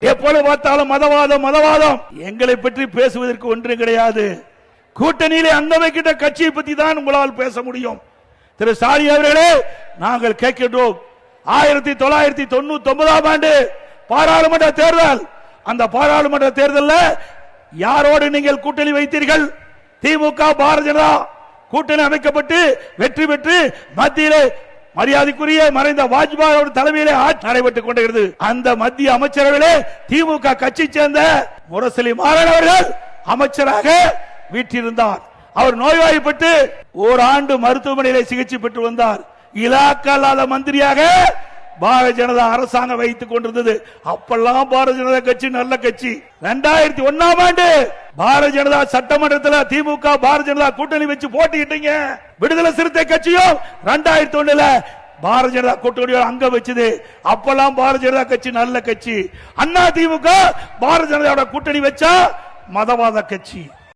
எப்பொழுது பார்த்தாலும் மதவாதம் மதவாதம். எங்களை பற்றி பேசுவதற்கு ஒன்றும் கிடையாது. கூட்டணியிலே அங்கமைக்கிட்ட கட்சியை பற்றி தான் உங்களால் பேச முடியும். திரு ஸ்டாலின் அவர்களே, நாங்கள் கேட்கின்றோம், 1999ஆம் ஆண்டு பாராளுமன்ற தேர்தல், அந்த பாராளுமன்ற தேர்தலில் யாரோடு நீங்கள் கூட்டணி வைத்தீர்கள்? திமுக பாரதிய ஜனதா கூட்டணி அமைக்கப்பட்டு வெற்றி பெற்று மத்தியிலே மரியாதைக்குரிய மறைந்த வாஜ்பாய் தலைமையிலே ஆட்சி நடைபெற்றுக் கொண்டிருக்கிறது. அந்த மத்திய அமைச்சரவையிலே திமுக கட்சி சேர்ந்த முரசொலி மாறன் அவர்கள் அமைச்சராக வீற்றிருந்தார். அவர் நோய்வாய்ப்பட்டு ஓராண்டு மருத்துவமனையிலே சிகிச்சை பெற்று வந்தார். இலாக்கா இல்லாத மந்திரியாக பாரதிய ஜனதா அரசாங்கம் வைத்துக் கொண்டிருந்தது. அப்பெல்லாம் பாரதிய ஜனதா கட்சி நல்ல கட்சி. 2001ஆம் ஆண்டு பாரதிய ஜனதா சட்டமன்றத்தில் திமுக பாரதிய ஜனதா கூட்டணி வச்சு போட்டிட்டீங்க. விடுதலை சிறுத்தை கட்சியும் 2001 பாரதிய ஜனதா கூட்டணியோட அங்க வச்சது. அப்பெல்லாம் பாரதிய ஜனதா கட்சி நல்ல கட்சி. அண்ணா திமுக பாரதிய ஜனதாவோட கூட்டணி வச்சா மதவாத கட்சி.